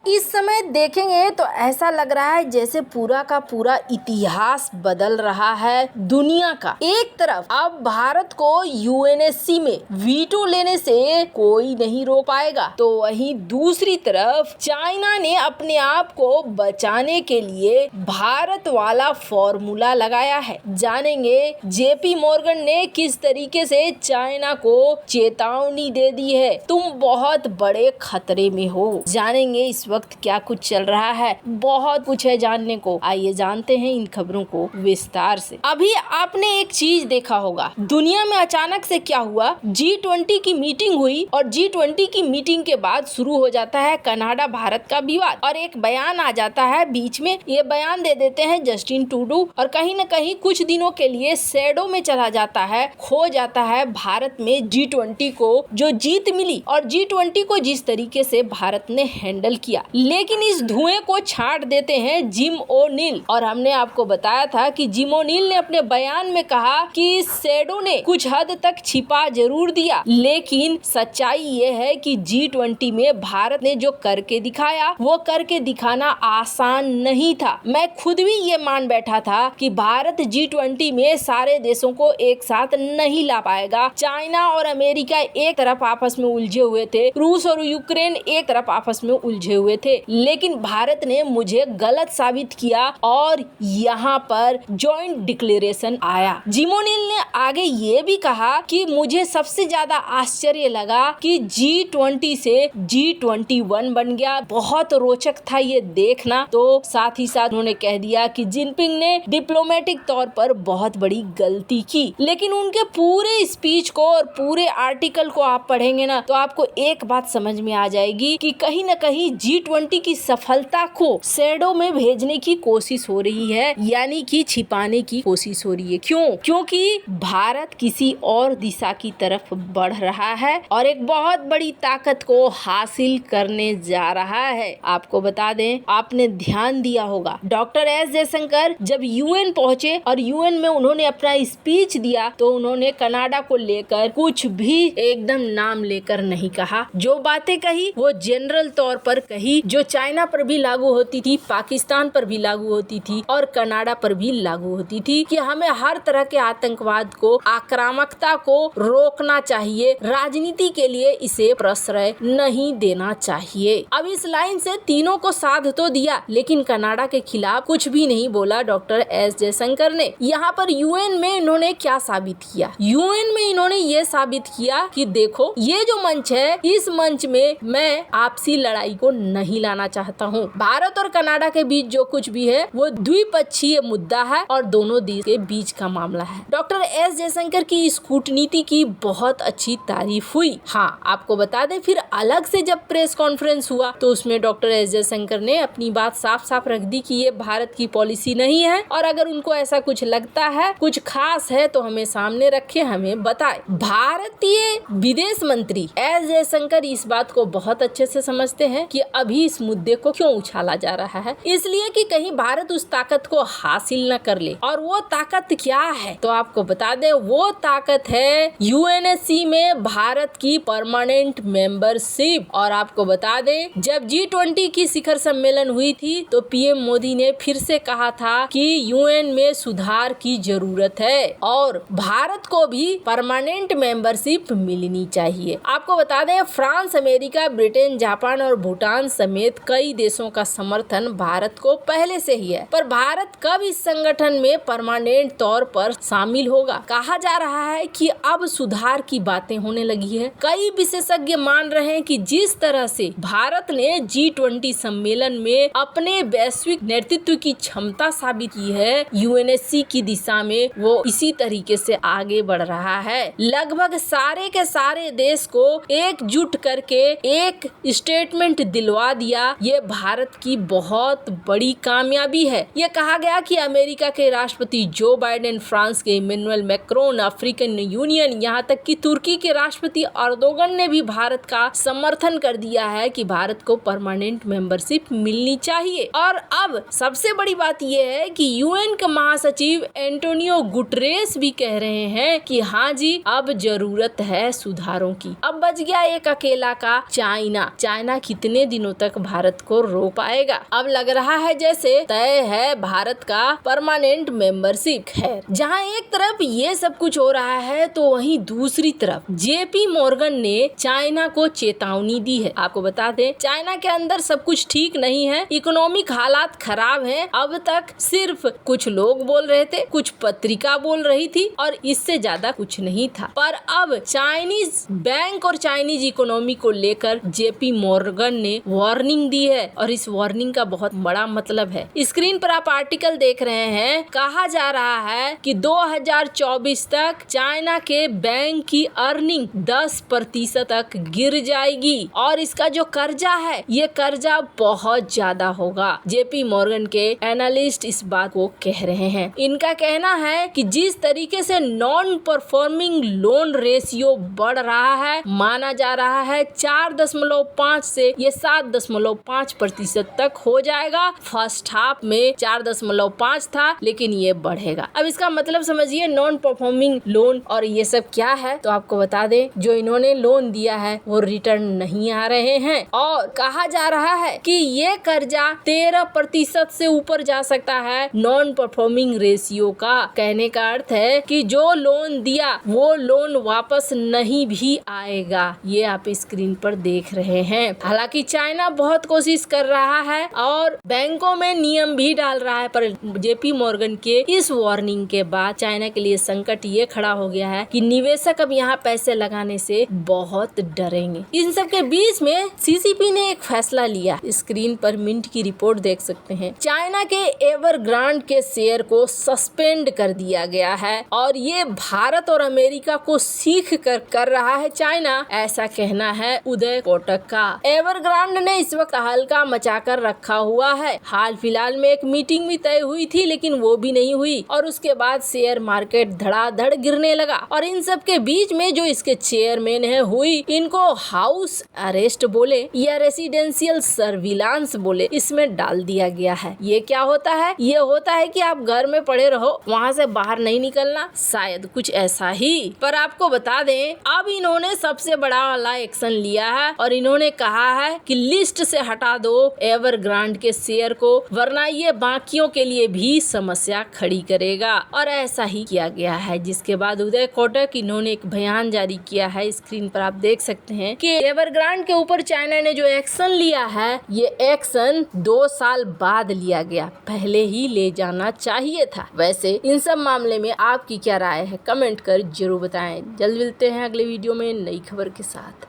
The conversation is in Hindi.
इस समय देखेंगे तो ऐसा लग रहा है जैसे पूरा का पूरा इतिहास बदल रहा है दुनिया का। एक तरफ अब भारत को यूएनएससी में वीटो लेने से कोई नहीं रोक पाएगा, तो वहीं दूसरी तरफ चाइना ने अपने आप को बचाने के लिए भारत वाला फॉर्मूला लगाया है। जानेंगे जेपी मॉर्गन ने किस तरीके से चाइना को चेतावनी दे दी है, तुम बहुत बड़े खतरे में हो। जानेंगे इस वक्त क्या कुछ चल रहा है, बहुत कुछ है जानने को। आइए जानते हैं इन खबरों को विस्तार से। अभी आपने एक चीज देखा होगा, दुनिया में अचानक से क्या हुआ, G20 की मीटिंग हुई और G20 की मीटिंग के बाद शुरू हो जाता है कनाडा भारत का विवाद और एक बयान आ जाता है बीच में। ये बयान दे देते हैं जस्टिन ट्रूडो और कहीं न कहीं कुछ दिनों के लिए शैडो में चला जाता है, खो जाता है भारत में G20 को जो जीत मिली और G20 को जिस तरीके से भारत ने हैंडल किया। लेकिन इस धुएं को छांट देते हैं जिम ओ'नील और हमने आपको बताया था कि जिम ओ'नील ने अपने बयान में कहा कि शैडो ने कुछ हद तक छिपा जरूर दिया, लेकिन सच्चाई ये है कि G20 में भारत ने जो करके दिखाया वो करके दिखाना आसान नहीं था। मैं खुद भी ये मान बैठा था कि भारत G20 में सारे देशों को एक साथ नहीं ला पाएगा। चाइना और अमेरिका एक तरफ आपस में उलझे हुए थे, रूस और यूक्रेन एक तरफ आपस में उलझे हुए थे, लेकिन भारत ने मुझे गलत साबित किया और यहाँ पर जॉइंट डिक्लेरेशन आया। जिम ओ'नील ने आगे ये भी कहा कि मुझे सबसे ज्यादा आश्चर्य लगा कि G20 से G21 बन गया, बहुत रोचक था ये देखना। तो साथ ही साथ उन्होंने कह दिया कि जिनपिंग ने डिप्लोमेटिक तौर पर बहुत बड़ी गलती की। लेकिन उनके पूरे स्पीच को और पूरे आर्टिकल को आप पढ़ेंगे ना तो आपको एक बात समझ में आ जाएगी कि कहीं न कहीं G20 की सफलता को शैडो में भेजने की कोशिश हो रही है, यानी कि छिपाने की कोशिश हो रही है। क्यों? क्योंकि भारत किसी और दिशा की तरफ बढ़ रहा है और एक बहुत बड़ी ताकत को हासिल करने जा रहा है। आपको बता दें, आपने ध्यान दिया होगा डॉक्टर एस जयशंकर जब यूएन पहुंचे और यूएन में उन्होंने अपना स्पीच दिया तो उन्होंने कनाडा को लेकर कुछ भी एकदम नाम लेकर नहीं कहा। जो बातें कही वो जनरल तौर पर कही, जो चाइना पर भी लागू होती थी, पाकिस्तान पर भी लागू होती थी और कनाडा पर भी लागू होती थी कि हमें हर तरह के आतंकवाद को, आक्रामकता को रोकना चाहिए, राजनीति के लिए इसे प्रश्रय नहीं देना चाहिए। अब इस लाइन से तीनों को साध तो दिया, लेकिन कनाडा के खिलाफ कुछ भी नहीं बोला डॉक्टर एस जयशंकर ने। यहाँ पर यूएन में इन्होंने क्या साबित किया? यूएन में इन्होंने ये साबित किया कि देखो ये जो मंच है, इस मंच में मैं आपसी लड़ाई को नहीं लाना चाहता हूँ। भारत और कनाडा के बीच जो कुछ भी है वो द्विपक्षीय मुद्दा है और दोनों देश के बीच का मामला है। डॉक्टर एस जयशंकर की इस कूटनीति की बहुत अच्छी तारीफ हुई। हाँ, आपको बता दें फिर अलग से जब प्रेस कॉन्फ्रेंस हुआ तो उसमें डॉक्टर एस जयशंकर ने अपनी बात साफ साफ रख दी कि ये भारत की पॉलिसी नहीं है और अगर उनको ऐसा कुछ लगता है, कुछ खास है तो हमें सामने रखे, हमें बताए। भारतीय विदेश मंत्री एस जयशंकर इस बात को बहुत अच्छे से समझते हैं कि अभी इस मुद्दे को क्यों उछाला जा रहा है, इसलिए कि कहीं भारत उस ताकत को हासिल न कर ले। और वो ताकत क्या है तो आपको बता दें, वो ताकत है यूएनएससी में भारत की परमानेंट मेंबरशिप। और आपको बता दें जब G20 की शिखर सम्मेलन हुई थी तो पीएम मोदी ने फिर से कहा था कि यूएन में सुधार की जरूरत है और भारत को भी परमानेंट मेंबरशिप मिलनी चाहिए। आपको बता दें फ्रांस, अमेरिका, ब्रिटेन, जापान और भूटान समेत कई देशों का समर्थन भारत को पहले से ही है, पर भारत कब इस संगठन में परमानेंट तौर पर शामिल होगा? कहा जा रहा है कि अब सुधार की बातें होने लगी है। कई विशेषज्ञ मान रहे हैं कि जिस तरह से भारत ने G20 सम्मेलन में अपने वैश्विक नेतृत्व की क्षमता साबित की है, यूएनएससी की दिशा में वो इसी तरीके से आगे बढ़ रहा है। लगभग सारे के सारे देश को एकजुट करके एक स्टेटमेंट दिलवा दिया। ये भारत की बहुत बड़ी कामयाबी है। ये कहा गया कि अमेरिका के राष्ट्रपति जो बाइडेन, फ्रांस के इमैनुअल मैक्रोन, अफ्रीकन यूनियन, यहाँ तक कि तुर्की के राष्ट्रपति अर्दोगन ने भी भारत का समर्थन कर दिया है कि भारत को परमानेंट मेंबरशिप मिलनी चाहिए। और अब सबसे बड़ी बात यह है कि यूएन के महासचिव एंटोनियो गुटरेस भी कह रहे हैं कि हाँ जी, अब जरूरत है सुधारों की। अब बच गया एक अकेला का चाइना। चाइना कितने दिनों तक भारत को रोक पाएगा। अब लग रहा है जैसे तय है भारत का परमानेंट मेंबरशिप। खैर, जहां एक तरफ ये सब कुछ हो रहा है तो वहीं दूसरी तरफ जेपी मॉर्गन ने चाइना को चेतावनी दी है। आपको बता दें, चाइना के अंदर सब कुछ ठीक नहीं है, इकोनॉमिक हालात खराब हैं। अब तक सिर्फ कुछ लोग बोल रहे थे, कुछ पत्रिका बोल रही थी और इससे ज्यादा कुछ नहीं था। पर अब चाइनीज बैंक और चाइनीज इकोनॉमी को लेकर जेपी मॉर्गन ने वार्निंग दी है और इस वार्निंग का बहुत बड़ा मतलब है। स्क्रीन पर आप आर्टिकल देख रहे हैं। कहा जा रहा है कि 2024 तक चाइना के बैंक की अर्निंग 10% तक गिर जाएगी और इसका जो कर्जा है ये कर्जा बहुत ज्यादा होगा। जेपी मॉर्गन के एनालिस्ट इस बात को कह रहे हैं। इनका कहना है कि जिस तरीके से नॉन परफॉर्मिंग लोन रेशियो बढ़ रहा है, माना जा रहा है 4.5 से ये 7.5% तक हो जाएगा। फर्स्ट हाफ में 4.5 था, लेकिन ये बढ़ेगा। अब इसका मतलब समझिए, नॉन परफॉर्मिंग लोन और ये सब क्या है तो आपको बता दें, जो इन्होंने लोन दिया है वो रिटर्न नहीं आ रहे हैं और कहा जा रहा है कि ये कर्जा 13% से ऊपर जा सकता है। नॉन परफॉर्मिंग रेशियो का कहने का अर्थ है कि जो लोन दिया वो लोन वापस नहीं भी आएगा। ये आप स्क्रीन पर देख रहे हैं। हालांकि चाइना बहुत कोशिश कर रहा है और बैंकों में नियम भी डाल रहा है, पर जेपी मॉर्गन के इस वार्निंग के बाद चाइना के लिए संकट ये खड़ा हो गया है कि निवेशक अब यहाँ पैसे लगाने से बहुत डरेंगे। इन सब के बीच में सीसीपी ने एक फैसला लिया। स्क्रीन पर मिंट की रिपोर्ट देख सकते हैं। चाइना के एवरग्रांड के शेयर को सस्पेंड कर दिया गया है और ये भारत और अमेरिका को सीख कर रहा है चाइना, ऐसा कहना है उदय कोटक का। एवरग्रांड ने इस वक्त हल्का मचाकर रखा हुआ है। हाल फिलहाल में एक मीटिंग भी तय हुई थी, लेकिन वो भी नहीं हुई और उसके बाद शेयर मार्केट धड़ाधड़ गिरने लगा। और इन सब के बीच में जो इसके चेयरमैन है हुई, इनको हाउस अरेस्ट बोले या रेसिडेंशियल सर्विलांस बोले, इसमें डाल दिया गया है। ये क्या होता है? ये होता है कि आप घर में पड़े रहो, वहाँ से बाहर नहीं निकलना, शायद कुछ ऐसा ही। पर आपको बता दें, अब इन्होंने सबसे बड़ा वाला एक्शन लिया है और इन्होंने कहा है कि लिस्ट से हटा दो एवरग्रांड के शेयर को, वरना ये बाकियों के लिए भी समस्या खड़ी करेगा। और ऐसा ही किया गया है, जिसके बाद उदय कोटक इन्होंने एक बयान जारी किया है। स्क्रीन पर आप देख सकते हैं कि एवरग्रांड के ऊपर चाइना ने जो एक्शन लिया है, ये एक्शन 2 साल बाद लिया गया, पहले ही ले जाना चाहिए था। वैसे इन सब मामले में आपकी क्या राय है, कमेंट कर जरूर बताएं। जल्द मिलते हैं अगले वीडियो में नई खबर के साथ।